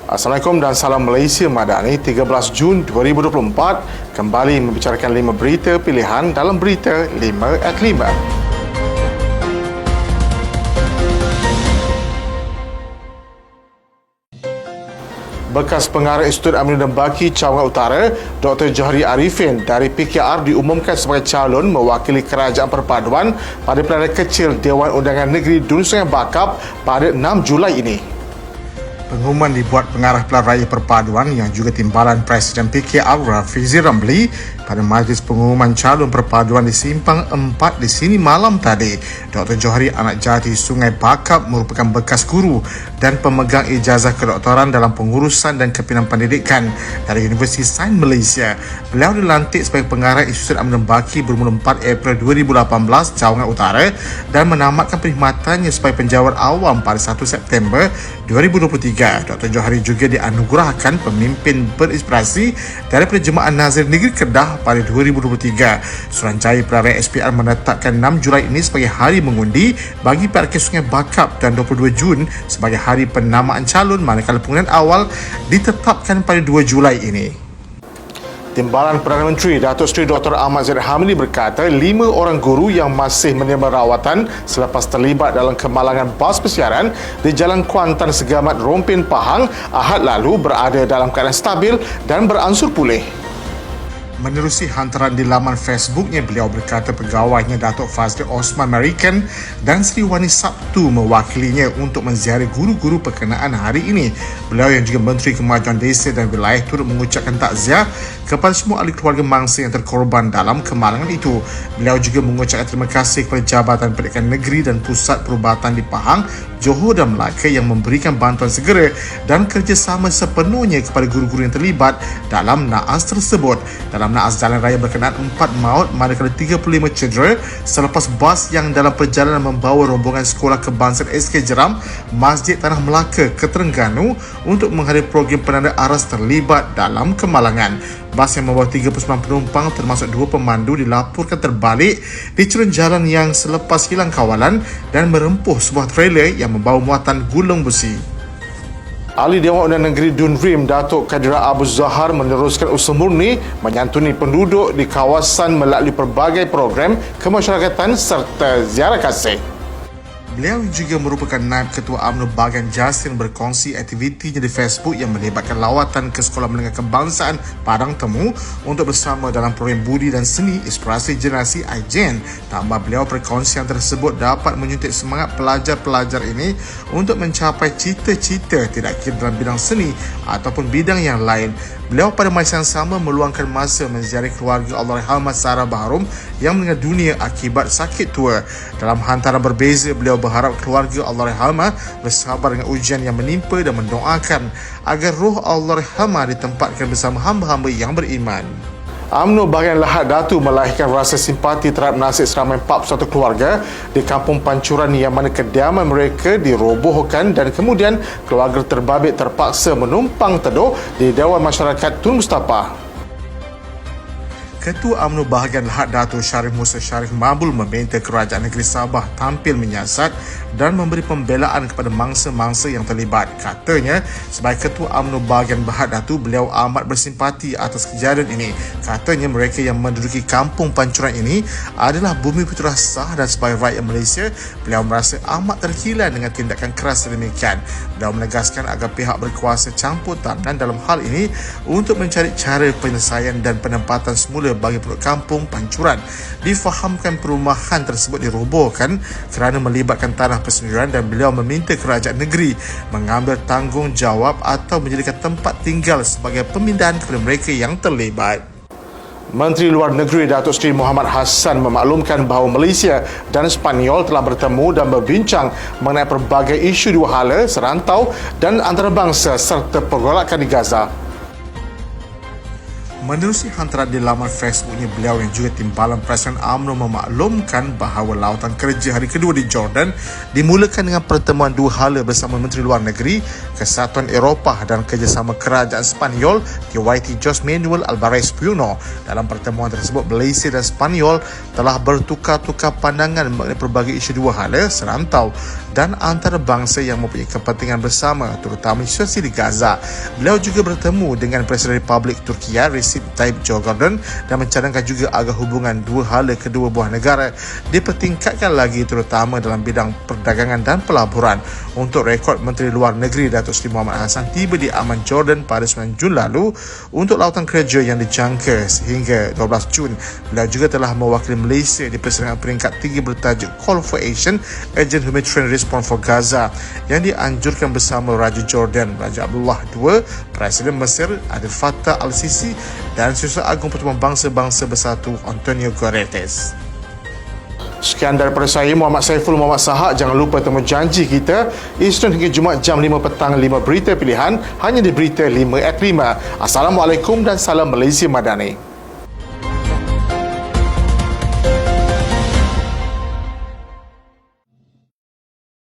Assalamualaikum dan salam Malaysia Madani. 13 Jun 2024 kembali membicarakan 5 berita pilihan dalam berita 5 at 5. Bekas pengarah Institut Aminu dan Baki Cawangan Utara, Dr. Johari Arifin dari PKR diumumkan sebagai calon mewakili Kerajaan Perpaduan pada pilihan kecil Dewan Undangan Negeri Dun Sungai Bakap pada 6 Julai ini. Pengumuman dibuat pengarah pilihan raya perpaduan yang juga timbalan Presiden PKR Rafizi Ramli pada majlis pengumuman calon perpaduan di Simpang 4 di sini malam tadi. Dr. Johari Anak Jati Sungai Bakap merupakan bekas guru dan pemegang ijazah kedoktoran dalam pengurusan dan kepimpinan pendidikan dari Universiti Sains Malaysia. Beliau dilantik sebagai pengarah Institut Aminu dan Baki bermula 4 April 2018 Cawangan Utara dan menamatkan perkhidmatannya sebagai penjawat awam pada 1 September 2023. Dr. Johari juga dianugerahkan pemimpin berinspirasi daripada Jemaah Nazir Negeri Kedah pada 2023. Suruhanjaya Pilihan SPR menetapkan 6 Julai ini sebagai hari mengundi bagi PRK Sungai Bakap dan 22 Jun sebagai hari penamaan calon, manakala pengundian awal ditetapkan pada 2 Julai ini. Timbalan Perdana Menteri Datuk Seri Dr. Ahmad Zahid Hamidi berkata 5 orang guru yang masih menerima rawatan selepas terlibat dalam kemalangan bas persiaran di Jalan Kuantan Segamat Rompin Pahang Ahad lalu berada dalam keadaan stabil dan beransur pulih. Menerusi hantaran di laman Facebooknya, beliau berkata pegawainya Datuk Fazli Osman Marikan dan Sri Wani Sabtu mewakilinya untuk menziarahi guru-guru perkenaan hari ini. Beliau yang juga Menteri Kemajuan Desa dan Wilayah turut mengucapkan takziah kepada semua ahli keluarga mangsa yang terkorban dalam kemalangan itu. Beliau juga mengucapkan terima kasih kepada Jabatan Pendidikan Negeri dan Pusat Perubatan di Pahang, Johor dan Melaka yang memberikan bantuan segera dan kerjasama sepenuhnya kepada guru-guru yang terlibat dalam naas tersebut. Dalam naas jalan raya berkenaan 4 maut manakala 35 cedera selepas bas yang dalam perjalanan membawa rombongan sekolah kebangsaan SK Jeram Masjid Tanah Melaka ke Terengganu untuk menghadiri program penanda aras terlibat dalam kemalangan. Bas yang membawa 39 penumpang termasuk 2 pemandu dilaporkan terbalik di curun jalan yang selepas hilang kawalan dan merempuh sebuah trailer yang membawa muatan gulung besi. Ahli Dewan Undangan Negeri Dun Rim Datuk Kadira Abu Zahar meneruskan usaha murni menyantuni penduduk di kawasan melalui pelbagai program kemasyarakatan serta ziarah kasih. Beliau juga merupakan Naib Ketua UMNO Bahagian Jas yang berkongsi aktivitinya di Facebook yang melibatkan lawatan ke Sekolah Menengah Kebangsaan Padang Temu untuk bersama dalam program Budi dan Seni Inspirasi Generasi IJEN. Tambah beliau perkongsian tersebut dapat menyuntik semangat pelajar-pelajar ini untuk mencapai cita-cita tidak kira dalam bidang seni ataupun bidang yang lain. Beliau pada masa yang sama meluangkan masa menziarahi keluarga Allahyarhamah Sarah Baharom yang meninggal dunia akibat sakit tua. Dalam hantaran berbeza, beliau berharap keluarga Allahyarhamah bersabar dengan ujian yang menimpa dan mendoakan agar roh Allahyarhamah ditempatkan bersama hamba-hamba yang beriman. UMNO Bahagian Lahad Datu melahirkan rasa simpati terhadap nasib seramai 41 keluarga di Kampung Pancuran yang mana kediaman mereka dirobohkan dan kemudian keluarga terbabit terpaksa menumpang teduh di Dewan Masyarakat Tun Mustapha. Ketua UMNO Bahagian Lahad Datuk Syarif Musa Syarif Mabul meminta Kerajaan Negeri Sabah tampil menyiasat dan memberi pembelaan kepada mangsa-mangsa yang terlibat. Katanya, sebagai Ketua UMNO Bahagian Lahad Datuk, beliau amat bersimpati atas kejadian ini. Katanya, mereka yang menduduki Kampung Pancuran ini adalah bumi putra sah dan sebagai rakyat Malaysia, beliau merasa amat terkilan dengan tindakan keras sedemikian. Beliau menegaskan agar pihak berkuasa campur tangan dalam hal ini untuk mencari cara penyelesaian dan penempatan semula bagi penduduk Kampung Pancuran. Difahamkan perumahan tersebut dirobohkan kerana melibatkan tanah persendirian dan beliau meminta kerajaan negeri mengambil tanggungjawab atau menjadikan tempat tinggal sebagai pemindahan kepada mereka yang terlibat. Menteri Luar Negeri Datuk Seri Muhammad Hassan memaklumkan bahawa Malaysia dan Sepanyol telah bertemu dan berbincang mengenai pelbagai isu dua hala, serantau dan antarabangsa serta pergolakan di Gaza. Menerusi hantaran di laman Facebooknya beliau yang juga timbalan Presiden UMNO memaklumkan bahawa lawatan kerja hari kedua di Jordan dimulakan dengan pertemuan dua hala bersama Menteri Luar Negeri, Kesatuan Eropah dan Kerjasama Kerajaan Spanyol KYT José Manuel Álvarez Puno. Dalam pertemuan tersebut, Malaysia dan Spanyol telah bertukar-tukar pandangan mengenai pelbagai isu dua hala serantau dan antarabangsa yang mempunyai kepentingan bersama, terutama situasi di Gaza. Beliau juga bertemu dengan Presiden Republik Turki Recep Tayyip Erdogan dan mencadangkan juga agar hubungan dua hala kedua buah negara dipertingkatkan lagi, terutama dalam bidang perdagangan dan pelaburan. Untuk rekod, Menteri Luar Negeri Datuk Seri Muhammad Hassan tiba di Amman, Jordan pada 9 Jun lalu untuk lawatan kerja yang dijangka sehingga 12 Jun. Beliau juga telah mewakili Malaysia di persidangan peringkat 3 bertajuk Call for Action Urgent Humanitarian Response for Gaza yang dianjurkan bersama Raja Jordan Raja Abdullah II, Presiden Mesir Abdel Fattah al-Sisi dan Setiausaha Agung Pertemuan Bangsa-Bangsa Bersatu Antonio Guterres. Sekian daripada saya, Muhammad Saiful Muhammad Sahak. Jangan lupa temu janji kita Isnin hingga Jumaat jam 5 petang, 5 berita pilihan hanya di Berita 5 at 5. Assalamualaikum dan salam Malaysia Madani.